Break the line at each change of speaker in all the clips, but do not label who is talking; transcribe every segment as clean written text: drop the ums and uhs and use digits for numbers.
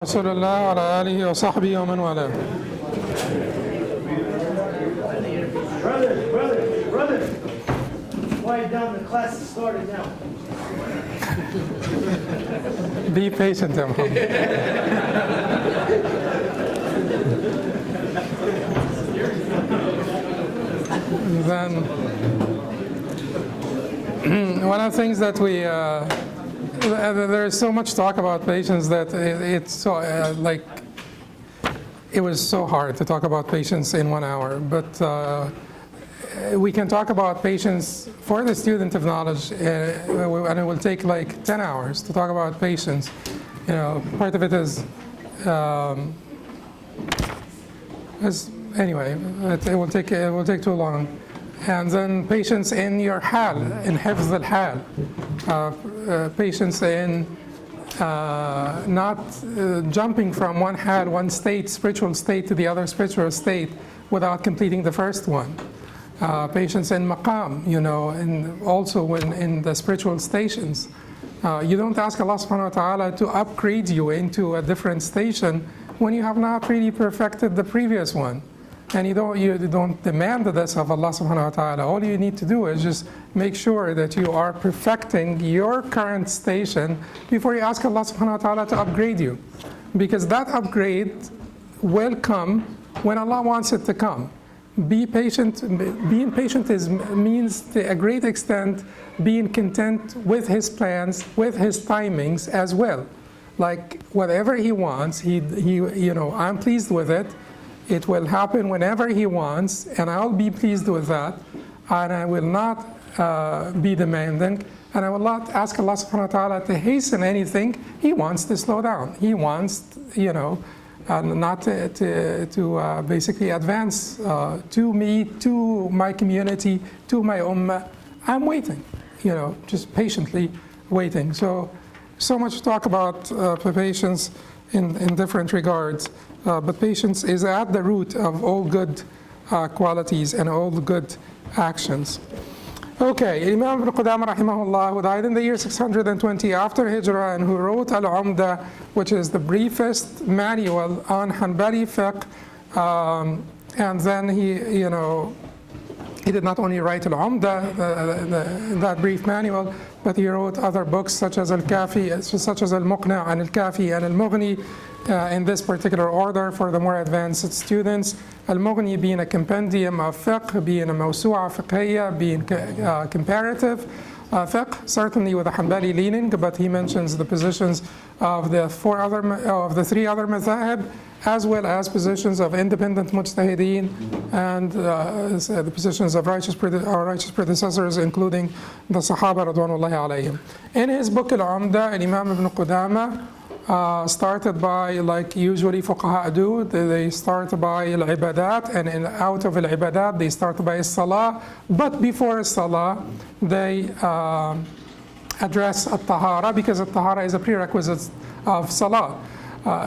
رسول الله وعلى آله وصحبه ومن والاه.
Brothers, quiet down. The class is starting now.
Be patient, Imam. Then, one of the things that we there is so much talk about patience that it's so like it was so hard to talk about patience in 1 hour, but we can talk about patience for the student of knowledge, and it will take like 10 hours to talk about patience. You know, part of it is anyway, it will take too long. And then patience in your hal, in hifz al-hal. Patience in not jumping from one hal, one state, spiritual state, to the other spiritual state without completing the first one. Patience in maqam, you know, and also when in the spiritual stations. You don't ask Allah subhanahu wa ta'ala to upgrade you into a different station when you have not really perfected the previous one. And you don't demand this of Allah subhanahu wa ta'ala. All you need to do is just make sure that you are perfecting your current station before you ask Allah subhanahu wa ta'ala to upgrade you. Because that upgrade will come when Allah wants it to come. Be patient. Being patient means to a great extent being content with His plans, with His timings as well. Like whatever He wants, you know, I'm pleased with it. It will happen whenever He wants, and I'll be pleased with that, and I will not be demanding, and I will not ask Allah subhanahu wa ta'ala to hasten anything. He wants to slow down. He wants, you know, not to basically advance to me, to my community, to my ummah. I'm waiting, you know, just patiently waiting. So much to talk about patience in different regards. But patience is at the root of all good qualities and all good actions. Okay, Imam ibn Qudamah rahimahullah, who died in the year 620 after Hijrah, and who wrote al-Umdat, which is the briefest manual on Hanbali Fiqh. And then he did not only write al-Umdat, that brief manual, but he wrote other books such as al-Kafi, such as al-Muqna' and al-Kafi and al-Mughni, in this particular order for the more advanced students. Al-Mughni being a compendium of fiqh, being a mawsu'a fiqhiyya, being comparative fiqh, certainly with a Hanbali leaning, but he mentions the positions of the three other madhahib, as well as positions of independent mujtahideen, and the positions of righteous predecessors, including the Sahaba radwanullahi alayhim. In his book al-Umdat, Imam ibn Qudamah started by, like usually fuqaha do, they start by al-ibadat, and out of al-ibadat they start by salah, but before salah they address al-tahara, because al-tahara is a prerequisite of salah.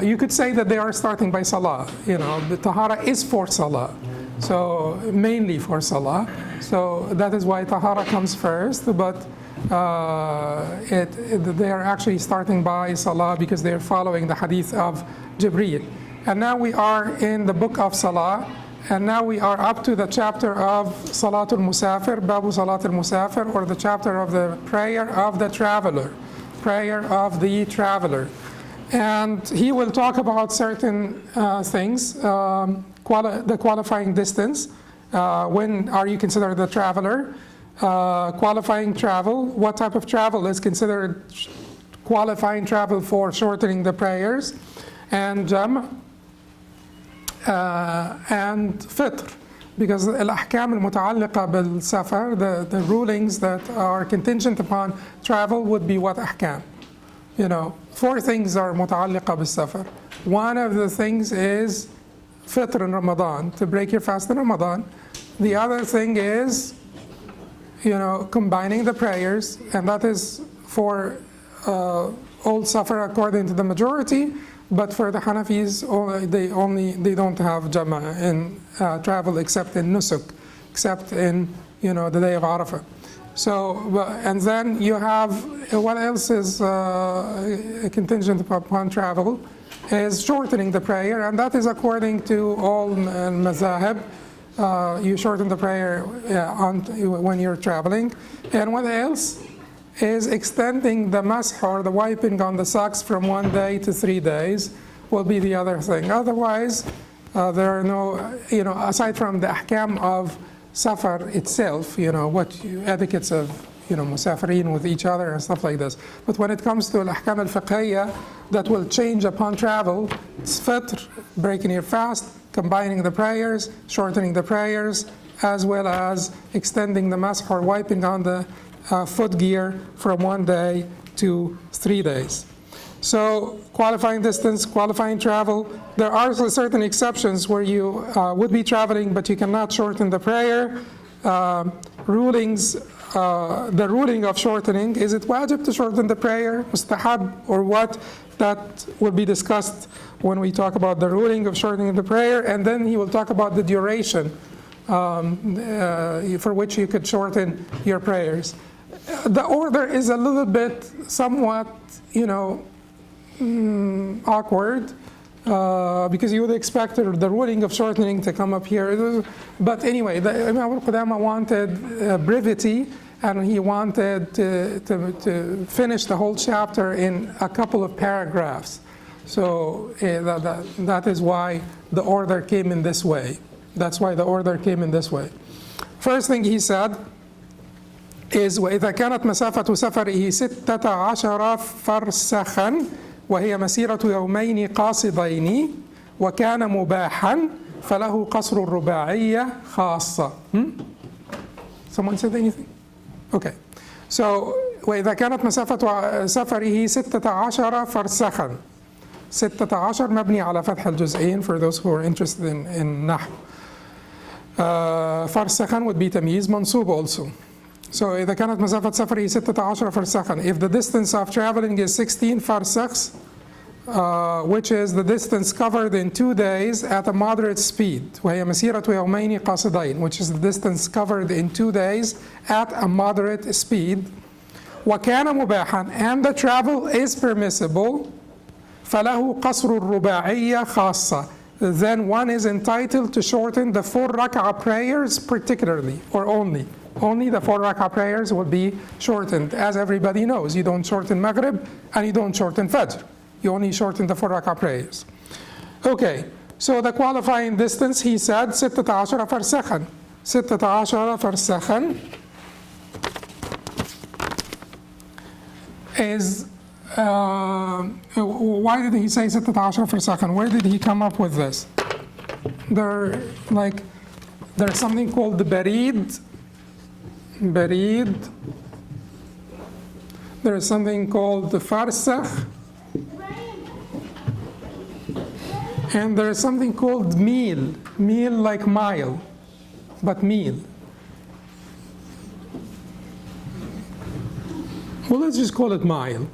You could say that they are starting by salah, you know, the tahara is for salah, so mainly for salah, so that is why tahara comes first, but they are actually starting by salah because they are following the hadith of Jibreel. And now we are in the book of salah, and now we are up to the chapter of Salatul Musafir, Babu Salatul Musafir, or the chapter of the prayer of the traveler, And he will talk about certain things, the qualifying distance, when are you considered a traveler, qualifying travel, what type of travel is considered qualifying travel for shortening the prayers, and and fitr, because al-ahkam al-muta'alliqa bil-safar, the rulings that are contingent upon travel would be what ahkam. You know, 4 things are muta'alliqa bil-safar. One of the things is fitr in Ramadan, to break your fast in Ramadan. The other thing is, you know, combining the prayers, and that is for all safar according to the majority, but for the Hanafis, they don't have jama in travel except in nusuk, except in, you know, the day of Arafah. So, and then you have, what else is contingent upon travel? is shortening the prayer, and that is according to all mazahib. You shorten the prayer when you're traveling. And what else is extending the mash or the wiping on the socks from 1 day to 3 days will be the other thing. Otherwise, there are no, aside from the ahkam of safar itself, etiquettes of, musafirin with each other and stuff like this. But when it comes to al-ahkam al-fiqhiyya that will change upon travel, it's fitr, breaking your fast, combining the prayers, shortening the prayers, as well as extending the mash or wiping on the footgear from 1 day to 3 days. So qualifying distance, qualifying travel, there are certain exceptions where you would be traveling but you cannot shorten the prayer. Rulings, the ruling of shortening, is it wajib to shorten the prayer, mustahab, or what? That will be discussed when we talk about the ruling of shortening the prayer, and then he will talk about the duration for which you could shorten your prayers. The order is a little bit somewhat, awkward, because you would expect the ruling of shortening to come up here. But anyway, Imam al-Qudamah wanted brevity, and he wanted to finish the whole chapter in a couple of paragraphs. So that is why the order came in this way. That's why the order came in this way. First thing he said is وإذا كانت مسافة سفره 16 فرسخا وهي مسيرة يومين قاصدين وكان مباحا فله قصر الرباعية خاصة. Someone said anything? Okay. So وإذا كانت مسافة سفره 16 فرسخا. 16 مبني على فتح الجزئين for those who are interested in نحو. فرسخا would be تمييز منصوب also. So إذا كانت مسافة سفره 16 فرسخا, if the distance of traveling is 16 farsakhs, which is the distance covered in 2 days at a moderate speed, وهي مسيرة يومين قاصدين, which is the distance covered in 2 days at a moderate speed, وكان مباحا, and the travel is permissible, فله قصر الرباعية خاصة, then one is entitled to shorten the 4 rak'ah prayers particularly, or only. Only the 4 rak'ah prayers will be shortened. As everybody knows, you don't shorten Maghrib and you don't shorten Fajr. You only shorten the 4 rak'ah prayers. Okay, so the qualifying distance, he said 16 فرسخا. 16 فرسخا is, why did he say 16 فرسخا? Where did he come up with this? There's something called the barid. There is something called the farsakh, and there is something called mil like mile, but mil. Well, let's just call it mile.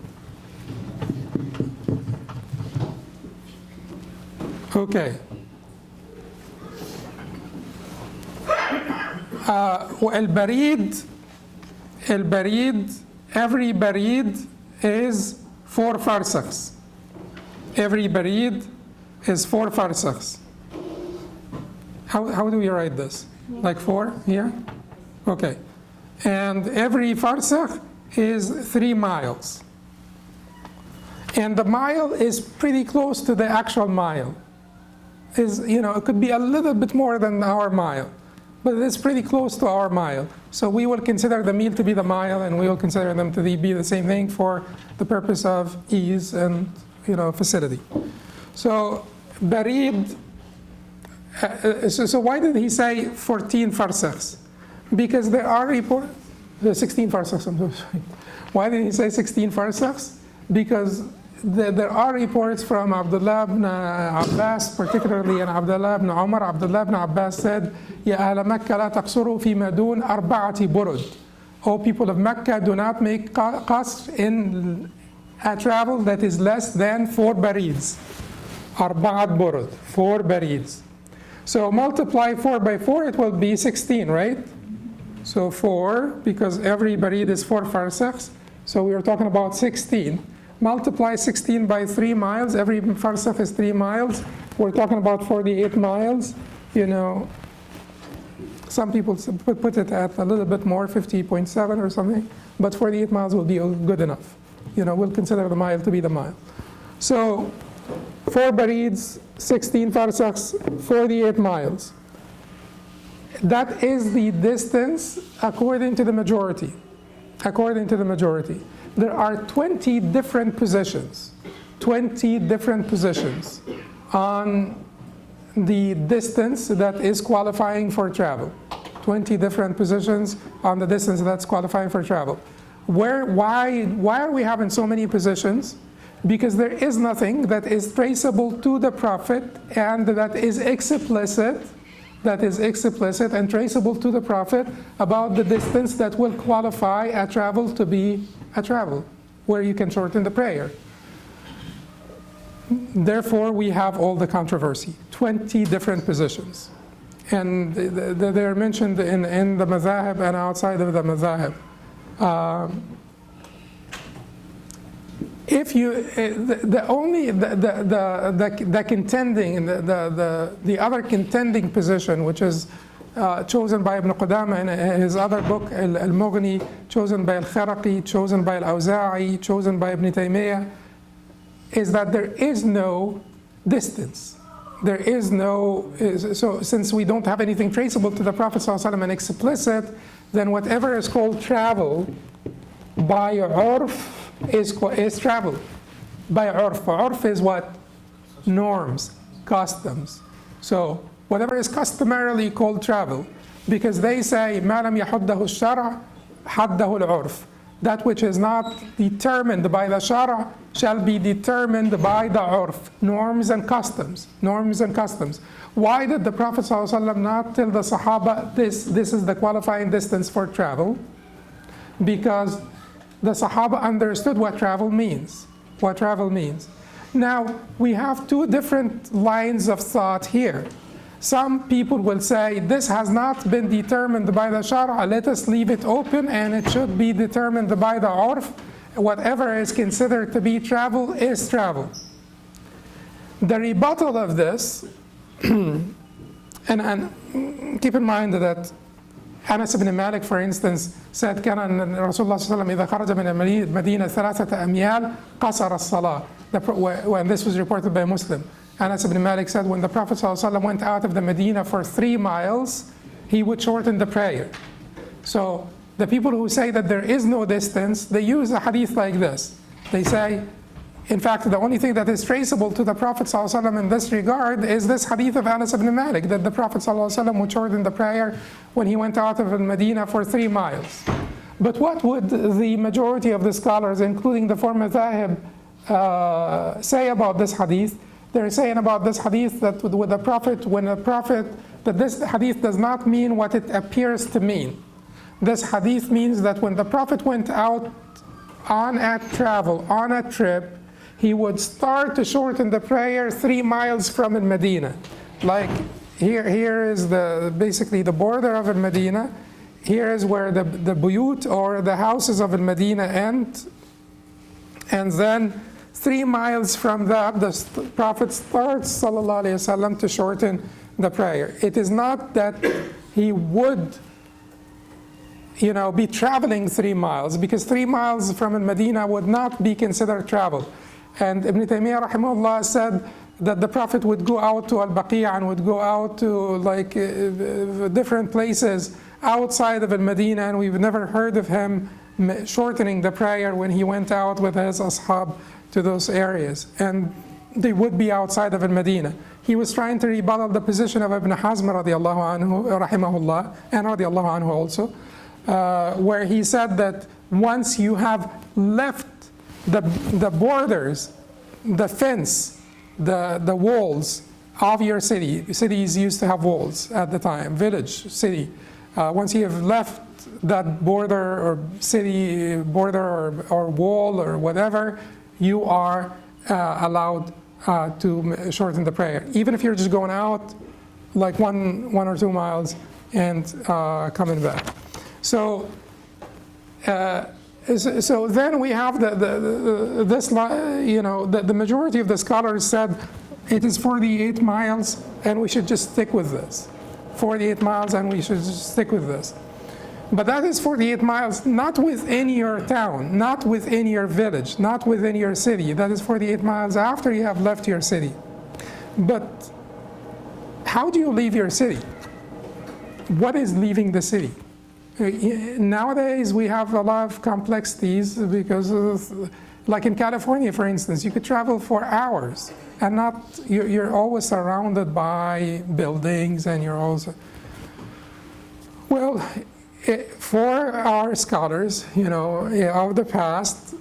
Okay. البريد, every barid is 4 farsakhs. Every barid is 4 farsakhs. How do we write this? Like 4 here? Okay. And every farsakh is 3 miles. And the mile is pretty close to the actual mile. It could be a little bit more than our mile, but it's pretty close to our mile. So we will consider the mil to be the mile, and we will consider them to be the same thing for the purpose of ease and facility. So barid, so why did he say 14 farsakhs? Because there are 16 farsakhs, I'm so sorry. Why did he say 16 farsakhs? Because there are reports from Abdullah ibn Abbas, particularly, and Abdullah ibn Umar. Abdullah ibn Abbas said, Ya ahla Makkah la taqsuru fi madun arba'ati burud. O people of Mecca, do not make qasr in a travel that is less than 4 barids. Arba'at burud, 4 barids. So multiply 4 by 4, it will be 16, right? So 4, because every barid is 4 farsakhs. So we are talking about 16. multiply 16 by 3 miles. Every farsakh is 3 miles. We're talking about 48 miles. You know, some people put it at a little bit more, 50.7 or something, but 48 miles will be good enough. You know, we'll consider the mile to be the mile. So 4 barids, 16 farsakhs, 48 miles. That is the distance according to the majority. According to the majority. There are 20 different positions. 20 different positions on the distance that is qualifying for travel. 20 different positions on the distance that's qualifying for travel. Why are we having so many positions? Because there is nothing that is traceable to the Prophet and that is explicit and traceable to the Prophet about the distance that will qualify a travel to be a travel, where you can shorten the prayer. Therefore, we have all the controversy, 20 different positions. And they're mentioned in the mazahib and outside of the mazahib. If you, the other contending position, which is chosen by Ibn Qudamah in his other book, al-Mughni, chosen by al-Kharaqi, chosen by al-Awza'i, chosen by Ibn Taymiyyah, is that there is no distance. There is no, so since we don't have anything traceable to the Prophet ﷺ and explicit, then whatever is called travel by urf is travel. By urf. Urf is what? Norms, customs. So whatever is customarily called travel, because they say, مَا لَمْ يَحُدَّهُ الشَّرْعُ حَدَّهُ الْعُرْفُ. That which is not determined by the shara shall be determined by the urf, norms and customs. Norms and customs. Why did the Prophet ﷺ not tell the Sahaba this is the qualifying distance for travel? Because the Sahaba understood what travel means. What travel means. Now, we have two different lines of thought here. Some people will say, this has not been determined by the Shara, let us leave it open and it should be determined by the Urf. Whatever is considered to be travel is travel. The rebuttal of this, and keep in mind that Anas ibn Malik, for instance, said, كان Rasulullah sallallahu alaihi wasallam إذا خرج من المدينة ثلاثة أميال قصر الصلاة. When this was reported by Muslim, Anas ibn Malik said, when the Prophet ﷺ went out of the Medina for 3 miles, he would shorten the prayer. So the people who say that there is no distance, they use a hadith like this. They say, in fact, the only thing that is traceable to the Prophet ﷺ in this regard is this hadith of Anas ibn Malik, that the Prophet ﷺ would shorten the prayer when he went out of Medina for 3 miles. But what would the majority of the scholars, including the four madhahib, say about this hadith? They're saying about this hadith that with the Prophet, that this hadith does not mean what it appears to mean. This hadith means that when the Prophet went out on a travel, on a trip, he would start to shorten the prayer 3 miles from Medina. Like here is basically the border of Medina. Here is where the buyut or the houses of Medina end. And then 3 miles from that, the Prophet starts, sallallahu alaihi wasallam, to shorten the prayer. It is not that he would, be traveling 3 miles, because 3 miles from Medina would not be considered travel. And Ibn Taymiyyah rahimahullah said that the Prophet would go out to al-Baqi' and would go out to different places outside of Medina, and we've never heard of him shortening the prayer when he went out with his ashab to those areas, and they would be outside of Medina. He was trying to rebuttal the position of Ibn Hazm radiallahu anhu, rahimahullah, and radiallahu anhu also, where he said that once you have left the borders, the fence, the walls of your city, cities used to have walls at the time, village, city, once you have left that border or city border or wall or whatever, you are allowed to shorten the prayer, even if you're just going out like one or 2 miles and coming back. So So then we have the majority of the scholars said it is 48 miles and we should just stick with this. 48 miles and we should just stick with this. But that is 48 miles not within your town, not within your village, not within your city. That is 48 miles after you have left your city. But how do you leave your city? What is leaving the city? Nowadays, we have a lot of complexities because of, like in California, for instance, you could travel for hours and you're always surrounded by buildings and you're also, well, for our scholars, of the past,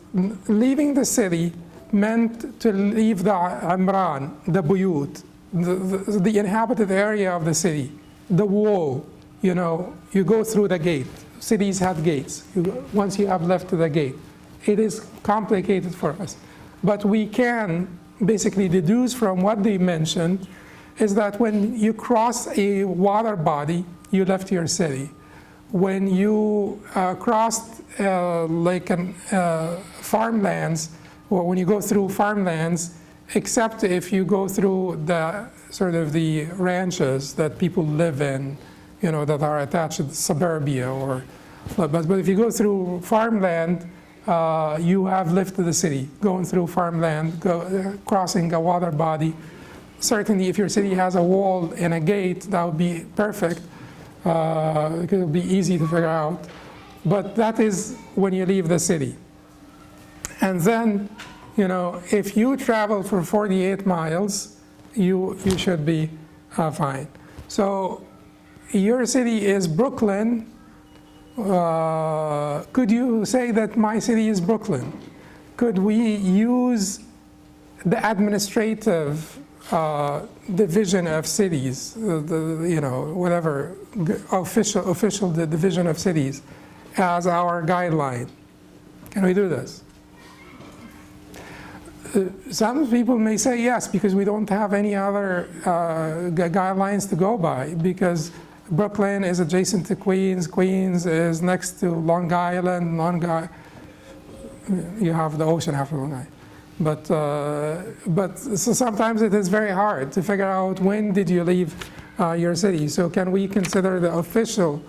leaving the city meant to leave the amran, the buyut, the inhabited area of the city, the wall. You go through the gate. Cities have gates. Once you have left the gate, it is complicated for us. But we can basically deduce from what they mentioned is that when you cross a water body, you left your city. When you crossed farmlands, or when you go through farmlands, except if you go through the sort of the ranches that people live in, that are attached to suburbia, but if you go through farmland, you have lifted the city. Going through farmland, crossing a water body. Certainly, if your city has a wall and a gate, that would be perfect. It will be easy to figure out. But that is when you leave the city. And then, if you travel for 48 miles, you should be fine. So your city is Brooklyn. Could you say that my city is Brooklyn? Could we use the administrative division of cities, whatever official division of cities, as our guideline? Can we do this? Some people may say yes, because we don't have any other guidelines to go by, because Brooklyn is adjacent to Queens. Queens is next to Long Island. You have the ocean after Long Island. But so sometimes it is very hard to figure out when did you leave your city. So can we consider the official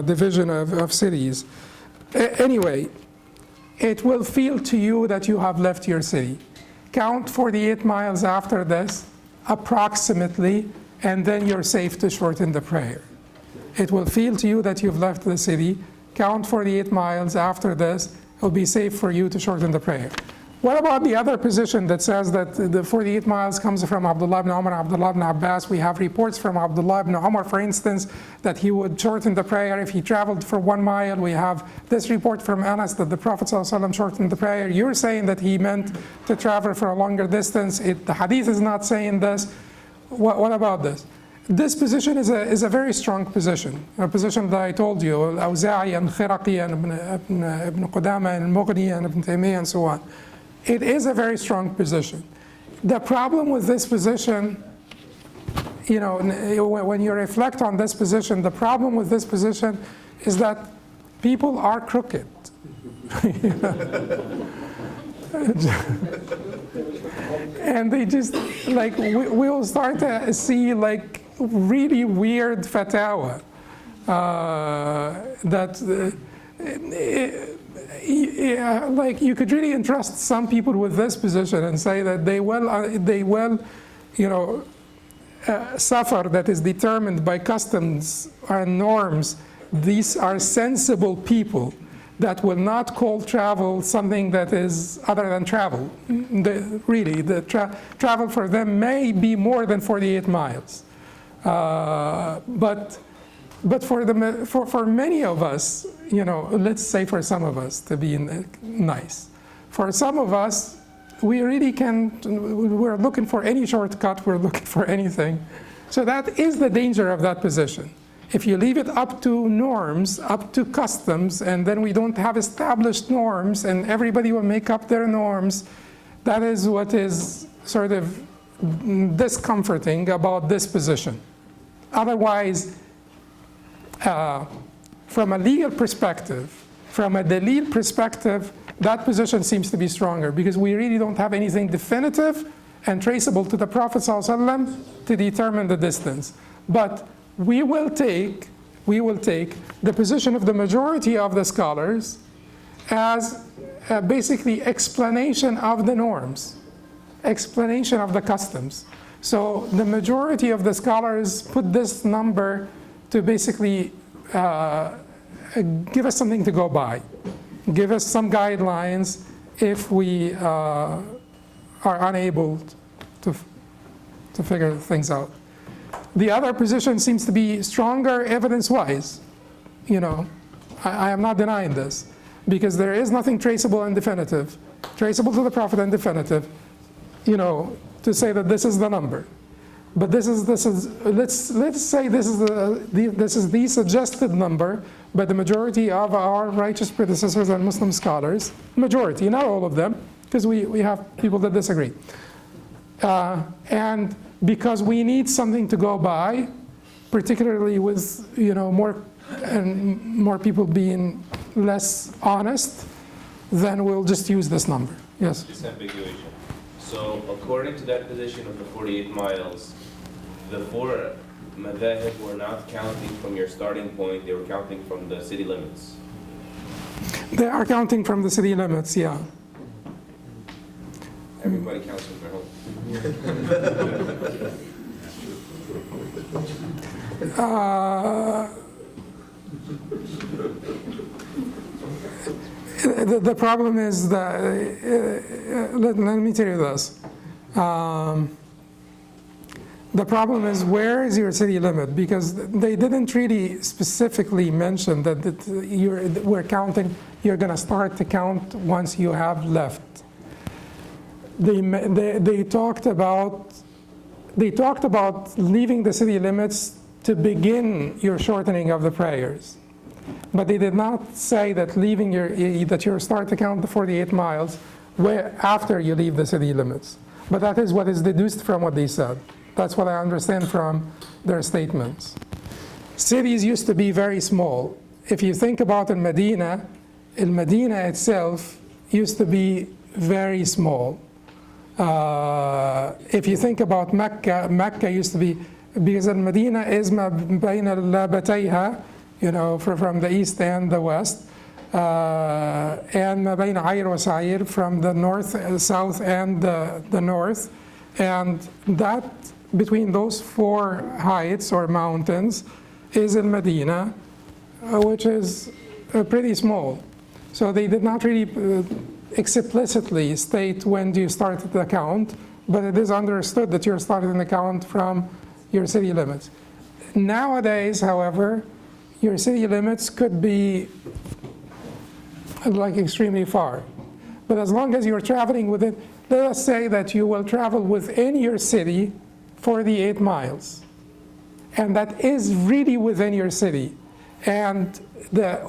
division of cities? Anyway, it will feel to you that you have left your city. Count 48 miles after this, approximately, and then you're safe to shorten the prayer. It will feel to you that you've left the city. Count 48 miles after this, it will be safe for you to shorten the prayer. What about the other position that says that the 48 miles comes from Abdullah ibn Umar, Abdullah ibn Abbas? We have reports from Abdullah ibn Umar, for instance, that he would shorten the prayer if he traveled for 1 mile. We have this report from Anas that the Prophet ﷺ shortened the prayer. You're saying that he meant to travel for a longer distance. The hadith is not saying this. What about this? This position is a very strong position, a position that I told you, al-Awza'i and Khiraqi and Ibn Qudamah and Mughni and Ibn Taymiyyah and so on. It is a very strong position. The problem with this position, when you reflect on this position, the problem with this position is that people are crooked. And they just, we'll start to see really weird fatwa that you could really entrust some people with this position and say that they will suffer, that is determined by customs and norms. These are sensible people that will not call travel something that is other than travel. Travel for them may be more than 48 miles. But for many of us, let's say for some of us, to be nice, for some of us, we really we're looking for any shortcut, we're looking for anything. So that is the danger of that position. If you leave it up to norms, up to customs, and then we don't have established norms and everybody will make up their norms, that is what is sort of discomforting about this position. Otherwise, from a legal perspective, from a dalil perspective, that position seems to be stronger because we really don't have anything definitive and traceable to the Prophet ﷺ to determine the distance. But we will take the position of the majority of the scholars as basically explanation of the norms, explanation of the customs. So the majority of the scholars put this number to basically give us something to go by, give us some guidelines if we are unable to figure things out. The other position seems to be stronger evidence-wise. You know, I am not denying this, because there is nothing traceable and definitive, traceable to the Prophet and definitive, you know, to say that this is the number. But let's say this is the suggested number by the majority of our righteous predecessors and Muslim scholars. Majority, not all of them, because we have people that disagree. And because we need something to go by, particularly with, you know, more people being less honest, then we'll just use this number. Yes?
Disambiguation. So according to that position of the 48 miles, the four madhahib were not counting from your starting point, they were counting from the city limits.
They are counting from the city limits, yeah.
Everybody counts from their home.
The problem is that, let me tell you this. The problem is, where is your city limit? Because they didn't really specifically mention that you're going to start to count once you have left. They talked about leaving the city limits to begin your shortening of the prayers, but they did not say that that you start to count the 48 miles after you leave the city limits. But that is what is deduced from what they said. That's what I understand from their statements. Cities used to be very small. If you think about al-Medina itself used to be very small. If you think about Mecca used to be, because al-Medina is ma bayna al-Batayha, you know, from the east and the west, and ma bayna Ayr wa Sa'ir from the north, south, and the north, and that between those four heights or mountains is al-Medina, which is pretty small. So they did not really explicitly state when do you start the count, but it is understood that you're starting the count from your city limits. Nowadays, however, your city limits could be like extremely far. But as long as you're traveling within, let us say that you will travel within your city 48 miles. And that is really within your city. And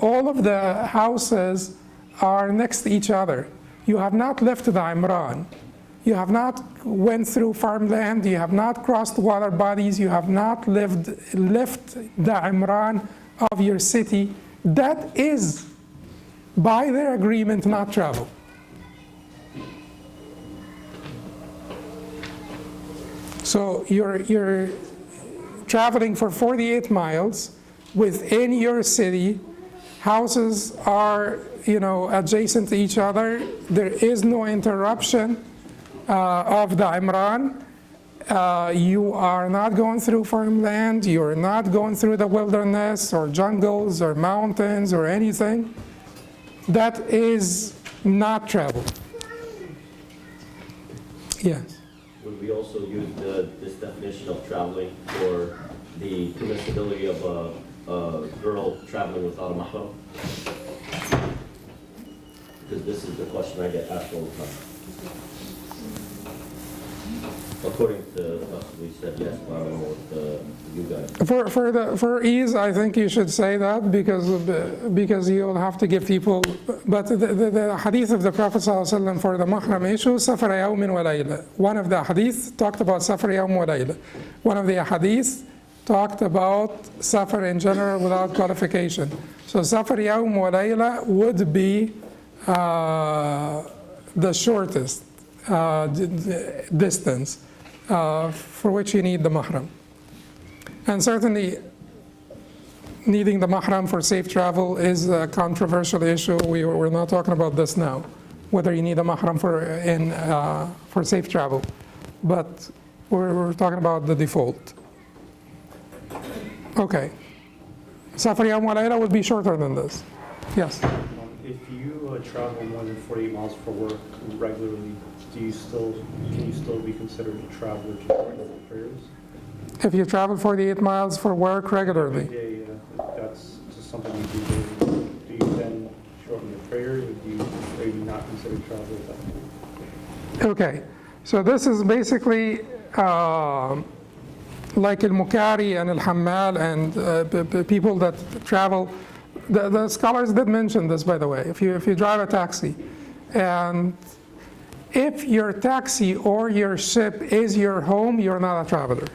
all of the houses are next to each other. You have not left the Imran. You have not went through farmland. You have not crossed water bodies. You have not left the Imran of your city. That is, by their agreement, not travel. So you're traveling for 48 miles within your city. Houses are, you know, adjacent to each other. There is no interruption of the Imran. You are not going through farmland. You're not going through the wilderness or jungles or mountains or anything. That is not travel. Yes.
Would we also use this definition of traveling for the permissibility of a girl traveling without a mahram? Because this is the question I get asked all the time. According to us, we said yes, but I don't know what you guys.
For ease, I think you should say that because you'll have to give people. But the hadith of the Prophet ﷺ for the mahram issue, safar yawmin wa layla. One of the hadith talked about safar yawm wa layla. One of the hadith talked about safar in general without qualification. So safar yawm wa layla would be the shortest distance for which you need the mahram. And certainly needing the mahram for safe travel is a controversial issue. We're not talking about this now, whether you need a mahram for safe travel. But we're talking about the default. Okay. Safar yawm wa layla would be shorter than this. Yes?
If you travel more than 48 miles for work regularly, can you still be considered a traveler to the prayers?
If you travel 48 miles for work regularly.
Yeah. If that's just something you do, do you then show up in your prayers, or are you not considered a traveler at that point?
Okay. So this is basically like al-Mukari and al-Hammal and people that travel. The scholars did mention this, by the way. If you drive a taxi, and if your taxi or your ship is your home, you're not a traveler.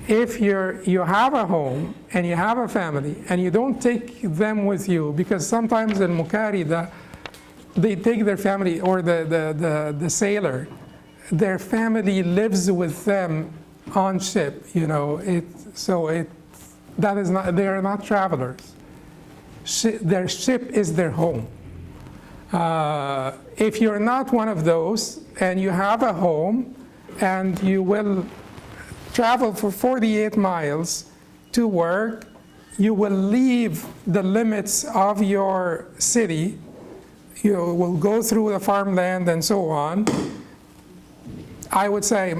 If you have a home and you have a family and you don't take them with you, because sometimes in Mukari they take their family, or the sailor, their family lives with them on ship. That is not, they are not travelers. Their ship is their home. If you're not one of those and you have a home and you will travel for 48 miles to work, you will leave the limits of your city, you will go through the farmland and so on. I would say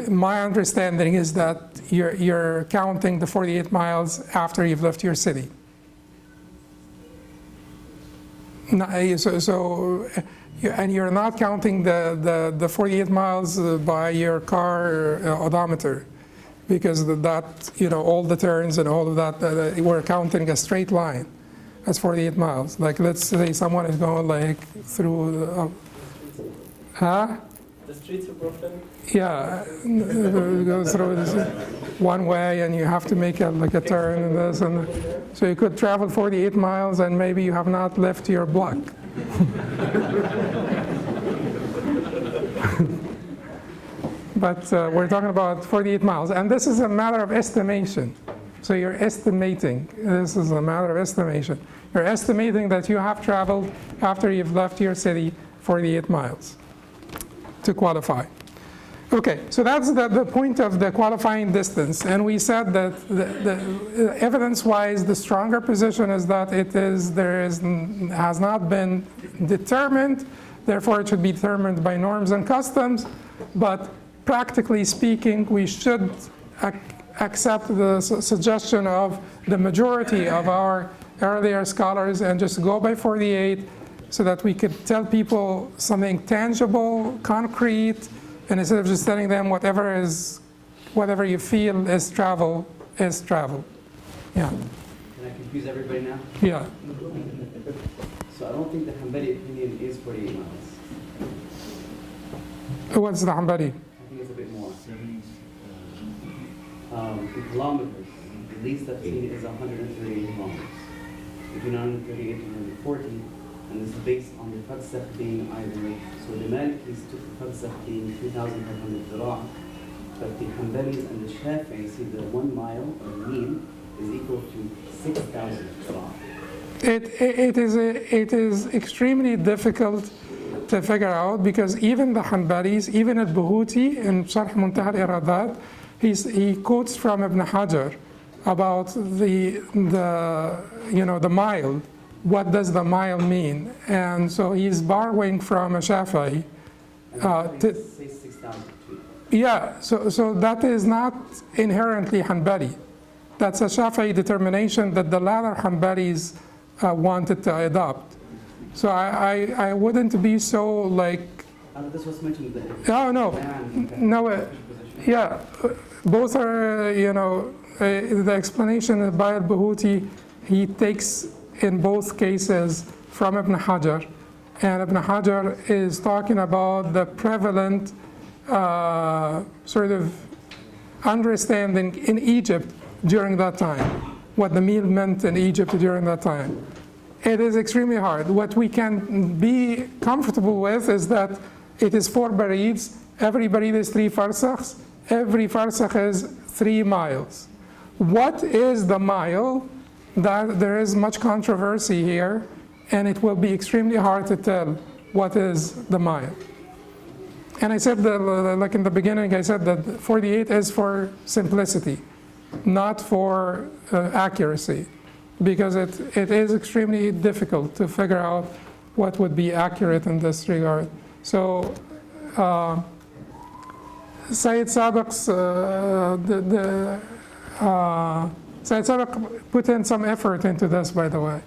my understanding is that you're counting the 48 miles after you've left your city. And you're not counting the 48 miles by your car odometer, because all the turns and all of that, we're counting a straight line as 48 miles. Like, let's say someone is going like through,
The streets of Brooklyn?
Yeah, go through this one way, and you have to make a turn and this, and so you could travel 48 miles and maybe you have not left your block. But we're talking about 48 miles, and this is a matter of estimation. So you're estimating. This is a matter of estimation. You're estimating that you have traveled after you've left your city 48 miles to qualify. Okay, so that's the point of the qualifying distance, and we said that the evidence-wise, the stronger position is that has not been determined, therefore it should be determined by norms and customs, but practically speaking, we should accept the suggestion of the majority of our earlier scholars and just go by 48, so that we could tell people something tangible, concrete, and instead of just telling them whatever you feel is travel, is travel. Yeah.
Can I confuse everybody now?
Yeah.
So I don't think the Hanbali opinion is 48 miles.
What's the Hanbali?
I think it's a bit more. In kilometers, the least I've seen is 138 kilometers. Between 138 and 140. And this is based on the Fadsaf being either way. So the Malikis took the Fadsaf being 2,500 dirham, but the Hanbalis and the Shafi'is see the 1 mile or mean is equal to 6,000 dirham.
It is extremely difficult to figure out, because even the Hanbalis, even al-Buhuti in Sharh Muntah al-Iradat, he quotes from Ibn Hajar about the mile. What does the mile mean? And so he's borrowing from a Shafi'i.
Say 6,000 too.
Yeah, so that is not inherently Hanbali. That's a Shafi'i determination that the latter Hanbalis wanted to adopt. So I wouldn't be so like.
This was mentioned there.
Oh no, yeah, both are the explanation by al-Buhuti. He takes in both cases from Ibn Hajar, and Ibn Hajar is talking about the prevalent sort of understanding in Egypt during that time, what the meal meant in Egypt during that time. It is extremely hard. What we can be comfortable with is that it is 4 barids. Every barid is 3 farsakhs. Every farsakh is 3 miles. What is the mile? That there is much controversy here, and it will be extremely hard to tell what is the mile. And I said that, like in the beginning, I said that 48 is for simplicity, not for accuracy, because it is extremely difficult to figure out what would be accurate in this regard. So Sayyid Sabiq's, Sayyid Sabiq put in some effort into this, by the way.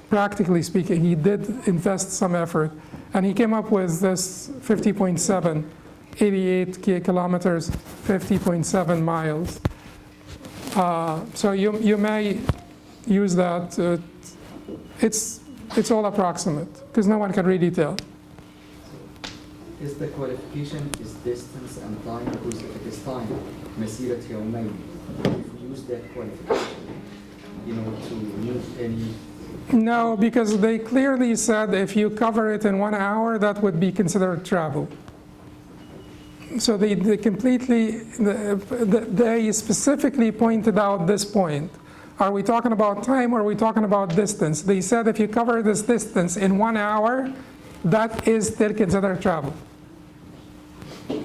Practically speaking, he did invest some effort, and he came up with this 50.7, 88 kilometers, 50.7 miles. So you may use that. It's all approximate, because no one can really tell.
Is the qualification is distance and time? Because if it is time, مسيرة يومين. If we use that qualification, to remove any.
No, because they clearly said if you cover it in 1 hour, that would be considered travel. So they specifically pointed out this point. Are we talking about time or are we talking about distance? They said if you cover this distance in 1 hour, that is still considered travel.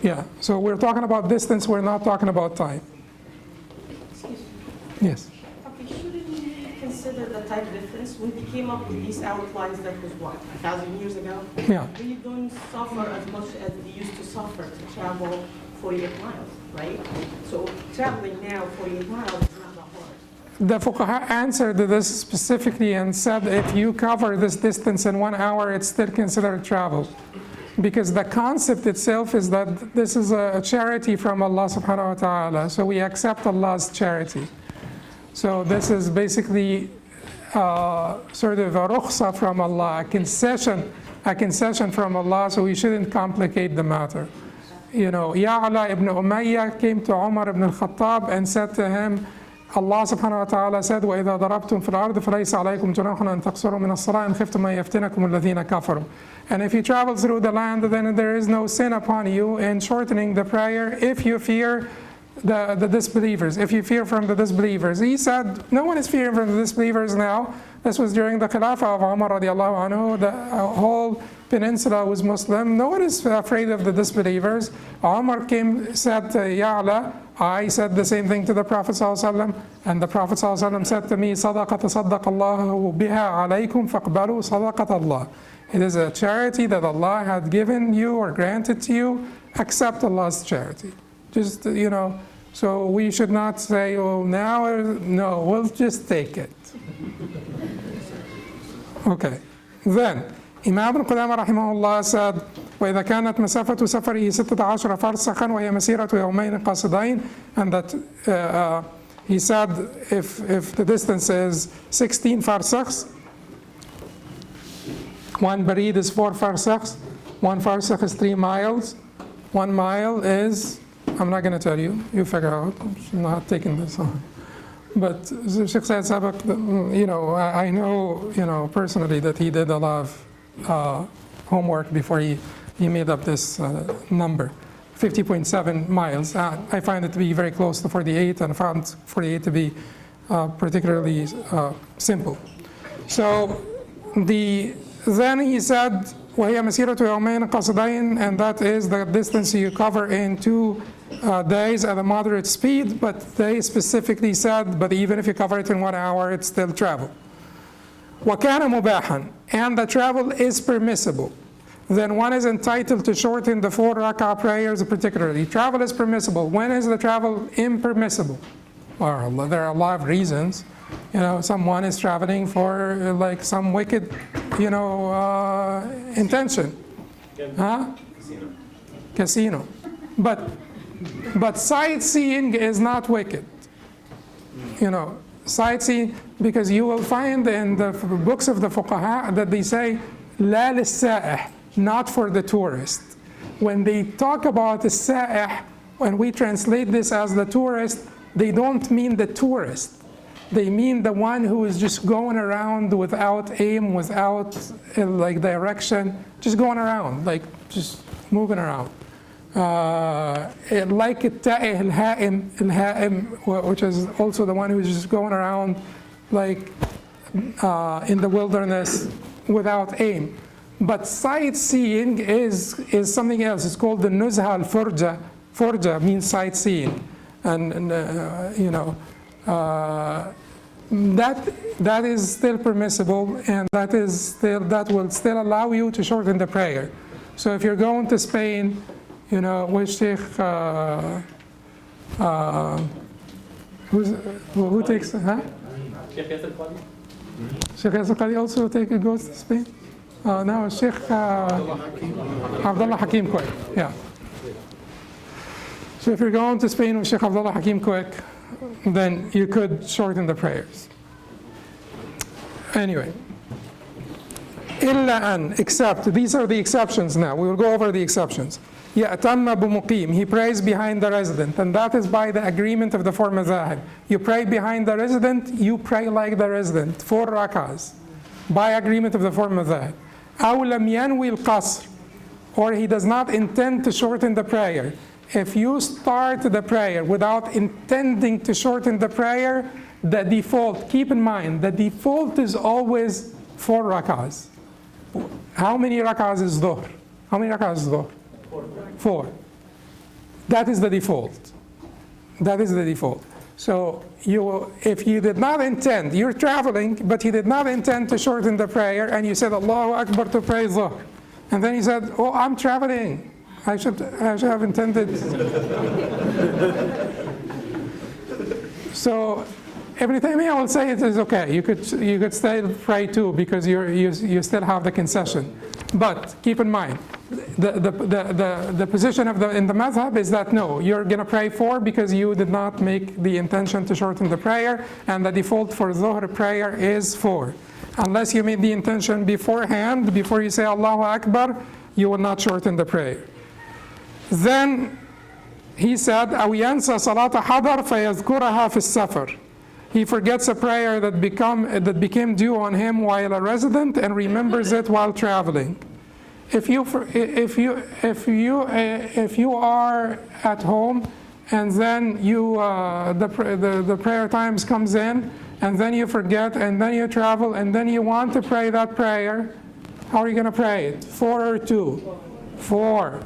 Yeah, so we're talking about distance, we're not talking about time. Yes?
Okay, shouldn't we consider the time difference? When they came up with these outlines, that was what, 1,000 years ago?
Yeah.
We don't suffer as much as they used to suffer to travel 48 miles, right? So traveling now 48 miles is not that hard.
The fuqaha answered this specifically and said if you cover this distance in 1 hour, it's still considered travel. Because the concept itself is that this is a charity from Allah subhanahu wa ta'ala, so we accept Allah's charity. So this is basically sort of a rukhsa from Allah, a concession from Allah, so we shouldn't complicate the matter. Ya'la ibn Umayyah came to Umar ibn al-Khattab and said to him, Allah subhanahu wa ta'ala said, وَإِذَا ضَرَبْتُمْ فِي الْأَرْضِ فَلَيْسَ عَلَيْكُمْ جُنَاحٌ أَن تَقْصُرُوا مِنَ الصَّلَاةِ إِنْ خِفْتُمْ أَن يَفْتِنَكُمُ الَّذِينَ كَفَرُوا. And if you travel through the land, then there is no sin upon you in shortening the prayer if you fear the disbelievers, if you fear from the disbelievers. He said, no one is fearing from the disbelievers now. This was during the Khilafah of Umar radiallahu anhu. The whole peninsula was Muslim. No one is afraid of the disbelievers. Umar said to Ya'la, I said the same thing to the Prophet ﷺ, and the Prophet ﷺ said to me, صَدَقَةَ صَدَّقَ اللَّهُ بِهَا عَلَيْكُمْ فَاقْبَلُوا صَدَقَةَ اللَّهِ. It is a charity that Allah had given you or granted to you. Accept Allah's charity. Just, so we should not say, oh, no, we'll just take it. Okay. Then, Imam ibn Qudamah rahimahullah said, وَإِذَا كَانَتْ مَسَافَةُ سَفَرِهِ 16 فَرْسَخًا وَهِيَ مَسِيرَةُ يَوْمَيْنِ قَاصِدَيْنِ, and that he said if the distance is 16 farsakhs, 1 barid is 4 farsakhs, 1 farsakh is 3 miles, 1 mile is, I'm not going to tell you, you figure out, I'm not taking this on. But Sheikh Sayyid Sabiq, I know, personally that he did a lot of homework before he made up this number, 50.7 miles. I find it to be very close to 48, and I found 48 to be particularly simple. So then he said, وَهِيَ مَسِيرَةُ يَوْمَيْنِ قَصِدَيْنِ, and that is the distance you cover in 2 days at a moderate speed, but they specifically said, but even if you cover it in 1 hour, it's still travel. وَكَانَ مُبَاحًا, and the travel is permissible. Then one is entitled to shorten the 4 rak'ah prayers particularly. Travel is permissible. When is the travel impermissible? Well, there are a lot of reasons. Someone is traveling for like some wicked, intention. Huh? Casino. But sightseeing is not wicked. Sightseeing, because you will find in the books of the fuqaha that they say, لا للسائح, not for the tourist. When they talk about the sa'ih, when we translate this as the tourist, they don't mean the tourist. They mean the one who is just going around without aim, without like direction, just going around, like just moving around. Like التائه الهائم, which is also the one who's just going around like in the wilderness without aim. But sightseeing is something else. It's called the nuzha al-furja. Furja means sightseeing, and you know, that is still permissible, and that will still allow you to shorten the prayer. So if you're going to Spain, you know, which Sheikh, who takes, huh? Sheikh Yasir Qadi also goes to Spain? No, Sheikh Abdullah Hakim Quick, yeah. So if you're going to Spain with Sheikh Abdullah Hakim Quick, then you could shorten the prayers. Anyway, إلا أن, except, these are the exceptions now. We will go over the exceptions. يأتم بمقيم, he prays behind the resident, and that is by the agreement of the four mazahib. You pray behind the resident, you pray like the resident, 4 rakahs, by agreement of the four mazahib. أو لم ينوي القصر, or he does not intend to shorten the prayer. If you start the prayer without intending to shorten the prayer, the default, keep in mind, the default is always 4 rakahs. How many rakahs is dhuhr? How many rakahs is dhuhr? 4. That is the default. That is the default. So if you did not intend, you're traveling, but you did not intend to shorten the prayer, and you said Allahu Akbar to pray dhuhr, and then you said, oh, I'm traveling. I should have intended. So Ibn Taymiyyah will say it is okay. You could still pray too, because you still have the concession. But keep in mind, the position in the madhab is that no, you're going to pray 4 because you did not make the intention to shorten the prayer, and the default for dhuhr prayer is 4. Unless you made the intention beforehand, before you say Allahu Akbar, you will not shorten the prayer. Then he said, أو ينسى صلاة حضر فيذكرها في السفر. He forgets a prayer that became due on him while a resident and remembers it while traveling. If you are at home and then the prayer times comes in, and then you forget, and then you travel, and then you want to pray that prayer, how are you going to pray it? 4 or 2? 4.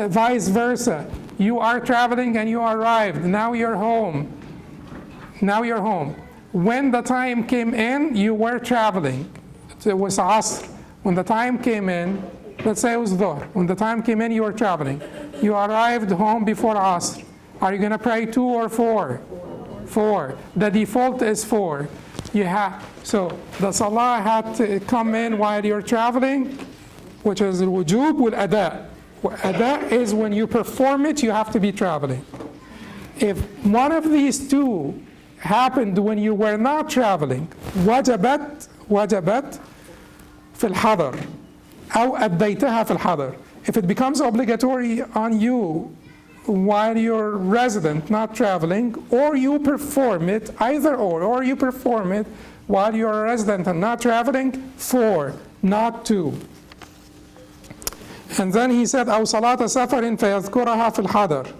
Vice versa. You are traveling and you arrived. Now you're home. Now you're home. When the time came in, you were traveling. It was asr. When the time came in, let's say it was dhuhr. When the time came in, you were traveling. You arrived home before asr. Are you going to pray 2 or 4? 4. The default is 4. So the salah had to come in while you're traveling, which is al-wujub wal-ada. Ada is when you perform it, you have to be traveling. If one of these 2 happened when you were not traveling, وجبت في الحضر أو أديتها في الحضر. If it becomes obligatory on you while you're resident, not traveling, or you perform it, either or you perform it while you're a resident and not traveling, 4, not 2. And then he said, أو صلاة سفر فيذكرها في الحضر.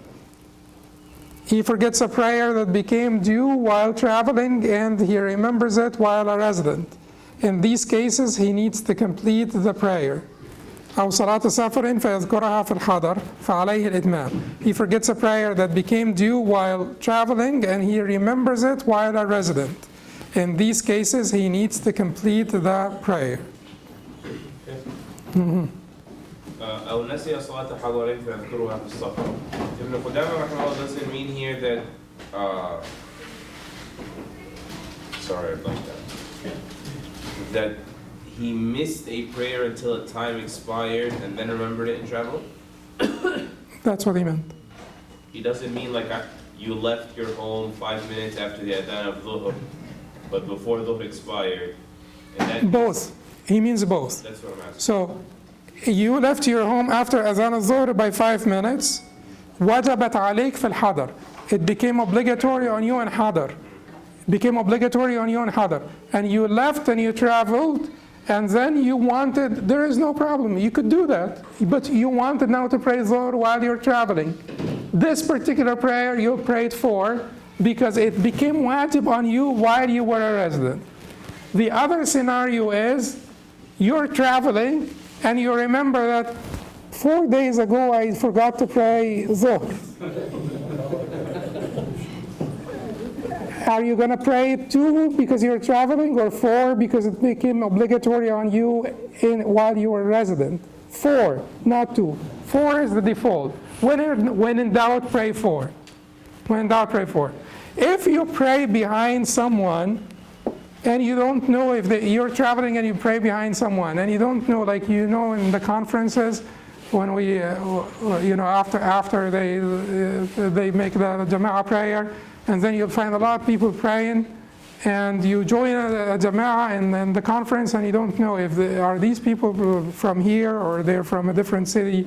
He forgets a prayer that became due while traveling and he remembers it while a resident. In these cases, he needs to complete the prayer. أو صلاة سفر فيذكرها في الحضر فعليه الإتمام. He forgets a prayer that became due while traveling and he remembers it while a resident. In these cases, he needs to complete the prayer.
أو نسي صلاة حضر فيذكرها في السفر. Ibn Qudamah rahimahullah doesn't mean here that sorry about that he missed a prayer until a time expired and then remembered it and traveled.
That's what he meant.
He doesn't mean like you left your home 5 minutes after the adhan of dhuhr, but before dhuhr expired. And then
Both. He means both.
That's what I'm asking.
So you left your home after adhan al-dhuhr by 5 minutes. وجبت عليك في الحضر. it became obligatory on you and hadar. Became obligatory on you and hadar. And you left and you traveled, and then you wanted, there is no problem, you could do that. But you wanted now to pray Dhuhr while you're traveling. This particular prayer you prayed for because it became wajib on you while you were a resident. The other scenario is you're traveling and you remember that 4 days ago I forgot to pray Dhuhr. Are you going to pray 2 because you're traveling, or 4 because it became obligatory on you while you were a resident? 4, not 2. 4 is the default. When in doubt, pray 4. When in doubt, pray 4. If you pray behind someone, and you don't know if you're traveling and you pray behind someone, and you don't know, like in the conferences, when we, after they make the Jama'ah prayer, and then you'll find a lot of people praying, and you join a Jama'ah and the conference, and you don't know if are these people from here or they're from a different city.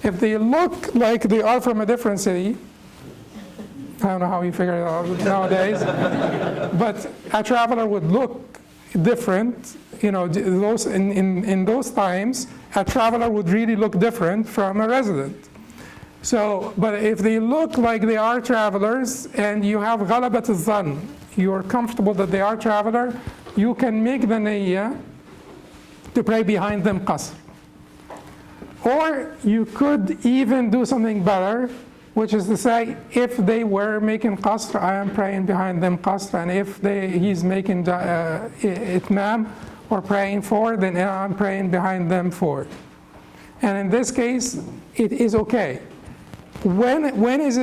If they look like they are from a different city, I don't know how you figure it out nowadays, but a traveler would look different. Those in those times, a traveler would really look different from a resident. So, but if they look like they are travelers and you have ghalabat al-dhann, you are comfortable that they are traveler, you can make the niyyah to pray behind them qasr. Or you could even do something better, which is to say, if they were making qasr, I am praying behind them qasr, and if he's making itmam or praying 4, then I'm praying behind them 4. And in this case, it is okay. When is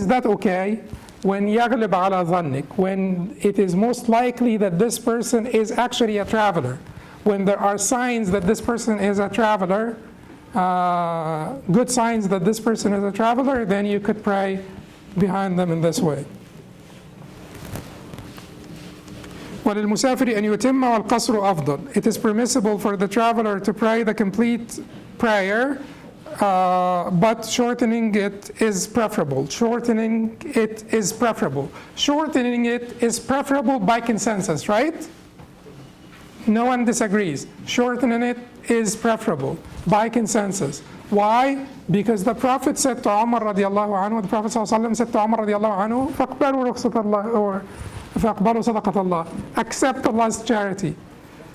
that okay? When يغلب على ظنك, when it is most likely that this person is actually a traveler. When there are signs that this person is a traveler, good signs that this person is a traveler, then you could pray behind them in this way. وَلِلْمُسَافِرِ أَنْ يُتِمَّ وَالْقَصْرُ أَفْضَلُ. It is permissible for the traveler to pray the complete prayer, but shortening it is preferable. Shortening it is preferable. Shortening it is preferable by consensus, right? No one disagrees. Shortening it is preferable by consensus. Why? Because the Prophet said to Umar radiallahu anhu, the Prophet said to Umar radiallahu anhu, فَاقْبَلُوا رُخْصَةَ اللَّهِ, or فَاقْبَلُوا صَدَقَةَ اللَّهِ. Accept Allah's charity.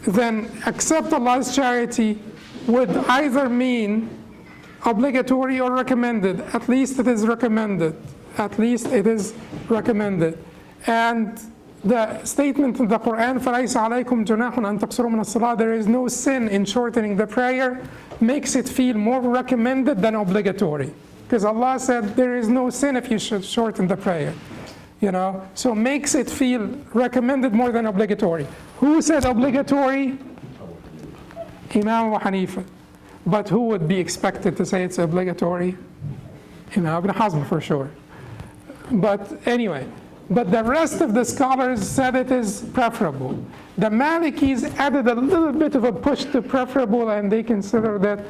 Then accept Allah's charity would either mean obligatory or recommended. At least it is recommended. At least it is recommended. And the statement in the Quran, فَلَيْسَ عَلَيْكُمْ جُنَاحٌ أَن تَقْصُرُوا مِنَ الصَّلَاةِ, there is no sin in shortening the prayer, makes it feel more recommended than obligatory. Because Allah said there is no sin if you should shorten the prayer. So makes it feel recommended more than obligatory. Who said obligatory? Imam Abu Hanifa. But who would be expected to say it's obligatory? Imam Ibn Hazm for sure. But anyway, but the rest of the scholars said it is preferable. The Malikis added a little bit of a push to preferable, and they consider that,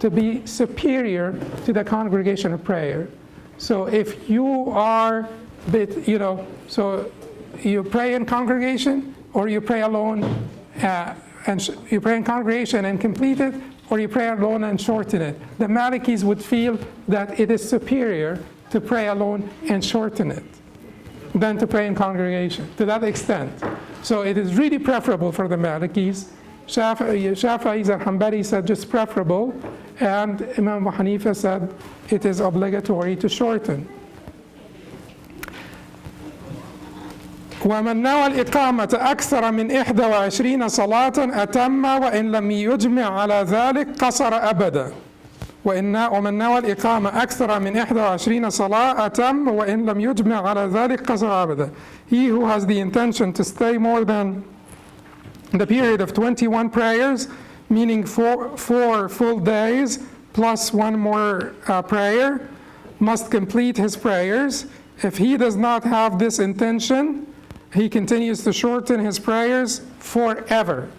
to be superior to the congregation of prayer. So if you are, so you pray in congregation, or you pray alone, and you pray in congregation and complete it, or you pray alone and shorten it. The Malikis would feel that it is superior to pray alone and shorten it than to pray in congregation, to that extent. So it is really preferable for the Malikis. Shafi'is and Hanbali said just preferable, and Imam Abu Hanifa said it is obligatory to shorten. ومن نوى الإقامة أكثر من 21 صلاة أتم وإن لم يجمع على ذلك قصر أبدا. ومن نوى الإقامة أكثر من 21 صلاة أتم وإن لم يجمع على ذلك قصر أبدا. He who has the intention to stay more than the period of 21 prayers, meaning four full days plus one more prayer, must complete his prayers. If he does not have this intention, he continues to shorten his prayers forever.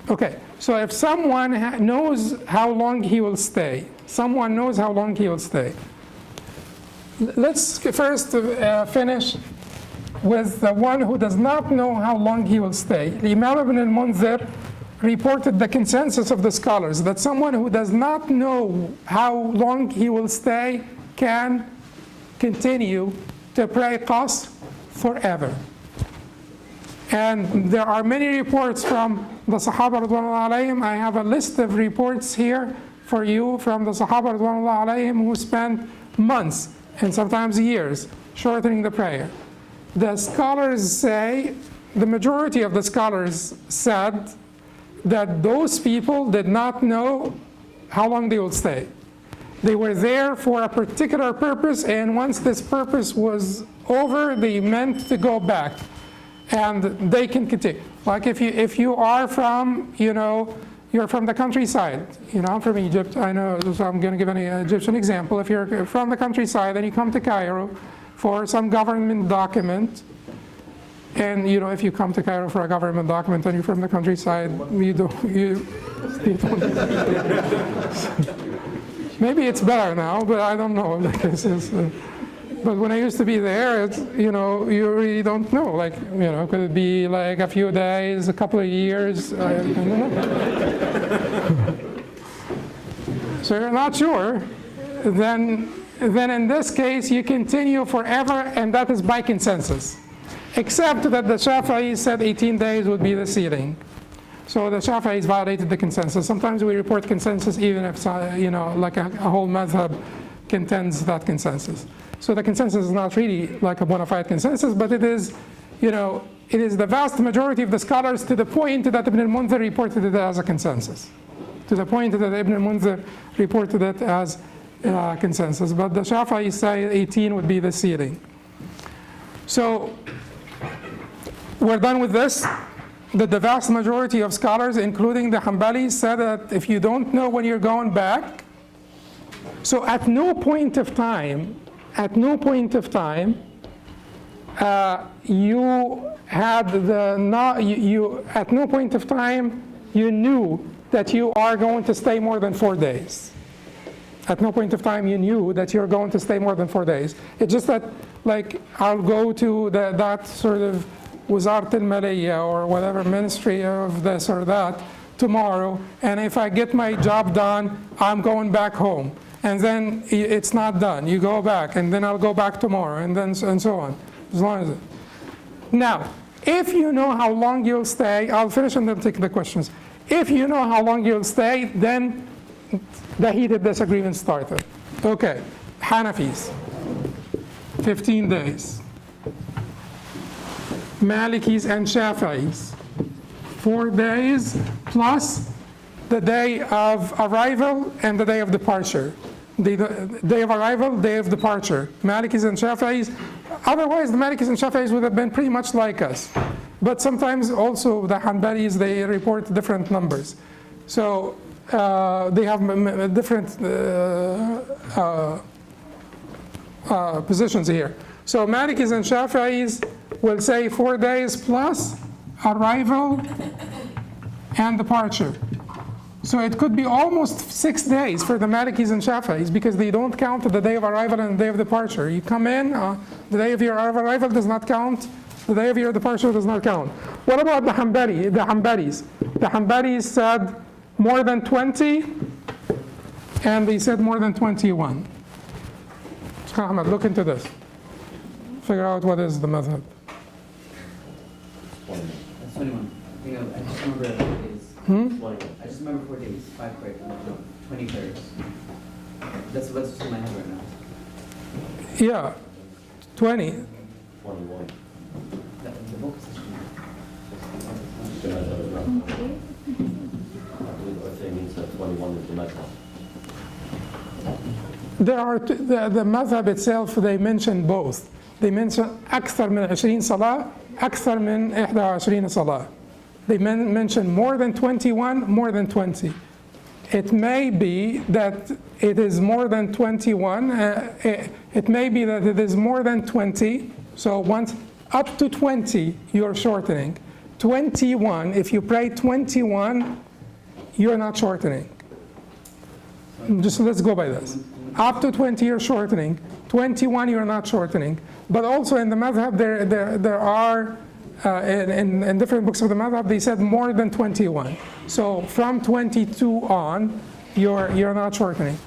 Okay, so if someone knows how long he will stay, let's first finish with the one who does not know how long he will stay. Imam ibn al-Munzir reported the consensus of the scholars that someone who does not know how long he will stay can continue to pray qasr forever. And there are many reports from the Sahaba radwanullah alayhim. I have a list of reports here for you from the Sahaba radwanullah alayhim who spent months and sometimes years shortening the prayer. The scholars say, the majority of the scholars said that those people did not know how long they will stay. They were there for a particular purpose, and once this purpose was over, they meant to go back. And they can continue. Like if you are from, you're from the countryside. I'm from Egypt. I know, so I'm going to give an Egyptian example. If you're from the countryside and you come to Cairo for some government document, and if you come to Cairo for a government document and you're from the countryside, maybe it's better now, but I don't know. But when I used to be there, it's, you really don't know. Could it be like a few days, a couple of years? I don't know. So you're not sure. Then in this case, you continue forever, and that is by consensus. Except that the Shafi'is said 18 days would be the ceiling. So the Shafi'is violated the consensus. Sometimes we report consensus even if, like a whole madhab contends that consensus. So the consensus is not really like a bona fide consensus, but it is, it is the vast majority of the scholars, to the point that Ibn al-Munzir reported it as a consensus. To the point that Ibn al-Munzir reported it as consensus. But the Shafi'is say 18 would be the ceiling. So we're done with this. The vast majority of scholars, including the Hanbalis, said that if you don't know when you're going back, so at no point of time, you had at no point of time you knew that you are going to stay more than 4 days. At no point of time you knew that you're going to stay more than 4 days. It's just that, like, I'll go to that sort of Wazarat al-Maliyya or whatever ministry of this or that tomorrow, and if I get my job done, I'm going back home. And then it's not done. You go back, and then I'll go back tomorrow, and so on. As long as it. Now, if you know how long you'll stay, I'll finish and then take the questions. If you know how long you'll stay, then the heated disagreement started. Okay, Hanafis, 15 days. Malikis and Shafi'is, 4 days plus the day of arrival and the day of departure. The day of arrival, day of departure. Malikis and Shafi'is. Otherwise, the Malikis and Shafi'is would have been pretty much like us. But sometimes also the Hanbalis, they report different numbers. So they have different positions here. So Malikis and Shafi'is will say 4 days plus arrival and departure. So it could be almost 6 days for the Malikis and Shafi'is, because they don't count the day of arrival and the day of departure. You come in, the day of your arrival does not count, the day of your departure does not count. What about the Hanbalis? The Hanbalis said more than 20, and they said more than 21. Ahmed, look into this. Figure out what is the madhab.
21. I just remember 4 days. I just remember 4 days. 5 correct. No, 23rd. That's what's in my head right now.
Yeah, 20.
21.
The book is
I believe what it means that 21 is the madhab.
There are the madhab itself, they mention both. They mention أكثر من 20 صلاة, أكثر من 21 صلاة. They mention more than 21, more than 20. It may be that it is more than 21. It may be that it is more than 20. So once up to 20, you're shortening. 21, if you pray 21, you're not shortening. Just let's go by this. Up to 20 you're shortening. 21 you're not shortening. But also in the madhab there are in different books of the madhab they said more than 21. So from 22 on you're not shortening.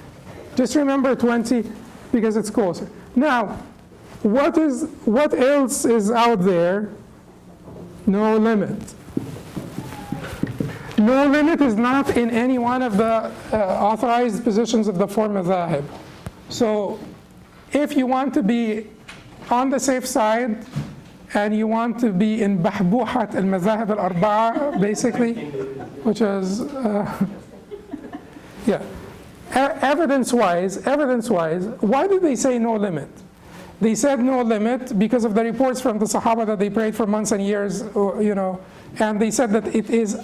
Just remember 20 because it's closer. Now, what else is out there? No limit. No limit is not in any one of the authorized positions of the four madhahib. So if you want to be on the safe side and you want to be in bahbuhat al-madhahib al-arba'a, basically, which is, yeah. Evidence-wise, why did they say no limit? They said no limit because of the reports from the Sahaba that they prayed for months and years, you know, and they said that it is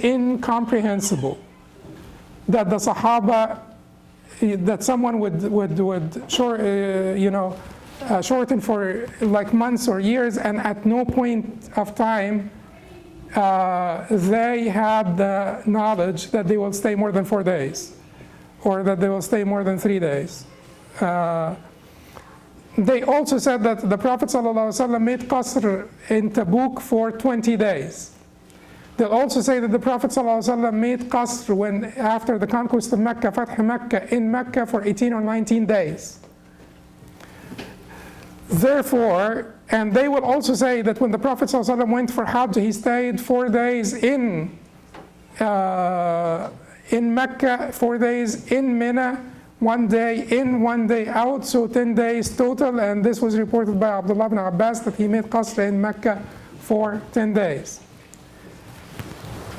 incomprehensible that the Sahaba, that someone would shorten for like months or years, and at no point of time they had the knowledge that they will stay more than 4 days, or that they will stay more than 3 days. They also said that the Prophet ﷺ made qasr in Tabuk for 20 days. They'll also say that the Prophet ﷺ made qasr when after the conquest of Mecca, Fath Mecca, in Mecca for 18 or 19 days. Therefore, and they will also say that when the Prophet ﷺ went for Hajj, he stayed 4 days in Mecca, 4 days in Mina, 1 day in, 1 day out, so 10 days total. And this was reported by Abdullah ibn Abbas that he made qasr in Mecca for 10 days.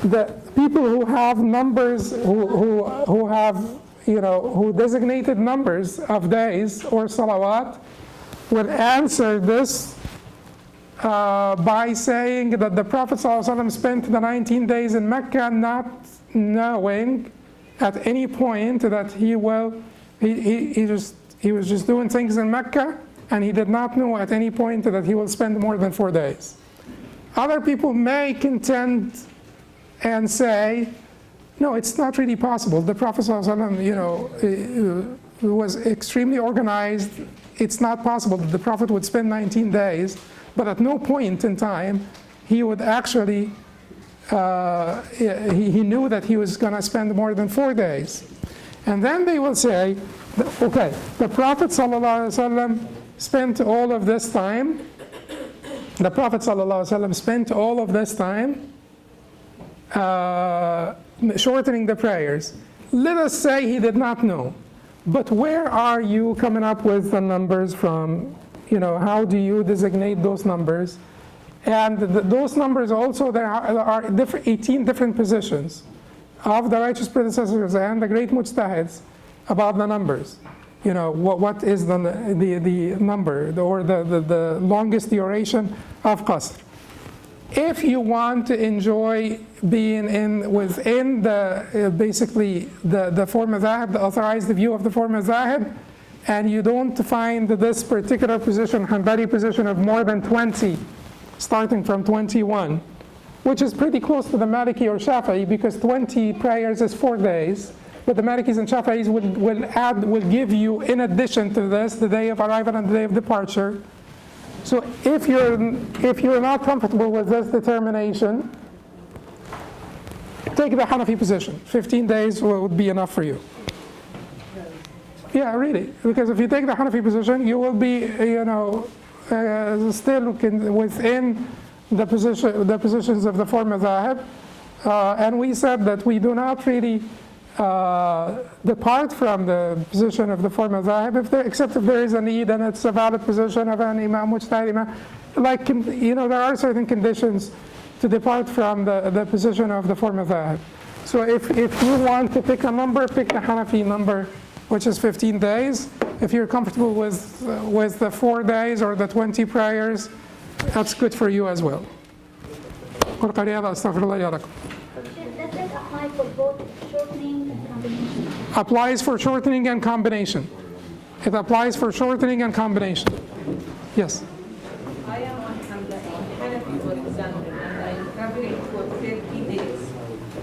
The people who have numbers, who have, you know, who designated numbers of days or salawat, would answer this by saying that the Prophet ﷺ spent the 19 days in Mecca not knowing at any point that he was just doing things in Mecca, and he did not know at any point that he will spend more than 4 days. Other people may contend and say, no, it's not really possible. The Prophet ﷺ, you know, was extremely organized. It's not possible that the Prophet would spend 19 days, but at no point in time he would actually, he knew that he was going to spend more than 4 days. And then they will say, okay, the Prophet ﷺ spent all of this time, the Prophet ﷺ spent all of this time shortening the prayers. Let us say he did not know. But where are you coming up with the numbers from? You know, how do you designate those numbers? And those numbers also, there are 18 different positions of the righteous predecessors and the great mujtahids about the numbers. You know, what is the number or the longest duration of qasr. If you want to enjoy being within the basically the four madhahib, the authorized view of the four madhahib, and you don't find this particular position, Hanbali position of more than 20, starting from 21, which is pretty close to the Maliki or Shafi'i, because 20 prayers is 4 days, but the Malikis and Shafi'is will give you, in addition to this, the day of arrival and the day of departure. So if you're not comfortable with this determination, take the Hanafi position. 15 days would be enough for you. Yeah, really, because if you take the Hanafi position, you will be, you know, still within the positions of the four madhahib. And we said that we do not really depart from the position of the four madhahib, except if there is a need and it's a valid position of an imam, mujtahid imam. Like, you know, there are certain conditions to depart from the position of the four madhahib. So if you want to pick a number, pick the Hanafi number, which is 15 days. If you're comfortable with the 4 days or the 20 prayers, that's good for you as well.
Does that apply for both shortening and combination?
Applies for shortening and combination. It applies for shortening and combination. Yes?
I am on Hanafi, for example, and I travel for 30 days.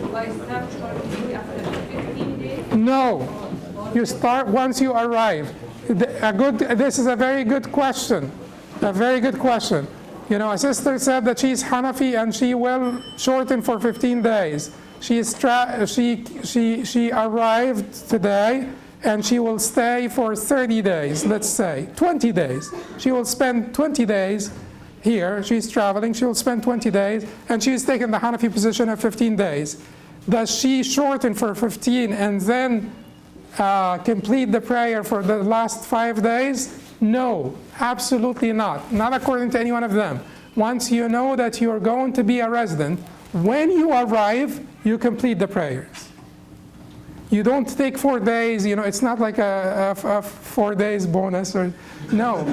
Do I start shortening after 15 days?
No.
Or
You start once you arrive. This is a very good question. A very good question. You know, a sister said that she's Hanafi and she will shorten for 15 days. She arrived today and she will stay for 30 days, let's say, 20 days. She will spend 20 days here. She's traveling, she will spend 20 days, and she's taken the Hanafi position of 15 days. Does she shorten for 15 and then complete the prayer for the last 5 days? No, absolutely not. Not according to any one of them. Once you know that you're going to be a resident, when you arrive, you complete the prayers. You don't take 4 days, you know, it's not like a 4 days bonus or, no.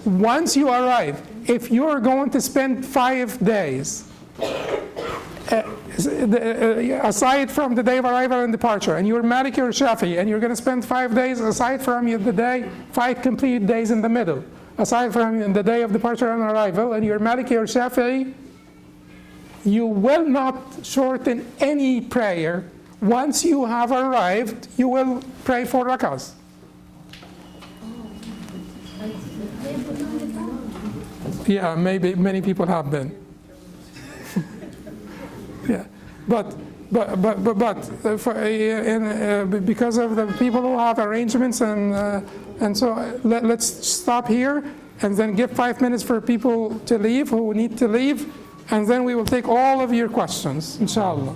Once you arrive, if you're going to spend 5 days, aside from the day of arrival and departure, and you're Maliki or Shafi, and you're going to spend 5 days aside from the day, 5 complete days in the middle, aside from the day of departure and arrival, and you're Maliki or Shafi, you will not shorten any prayer. Once you have arrived, you will pray 4 rakahs. Yeah, maybe many people have been. Yeah, but because of the people who have arrangements and so let's stop here and then give 5 minutes for people to leave who need to leave, and then we will take all of your questions, inshallah.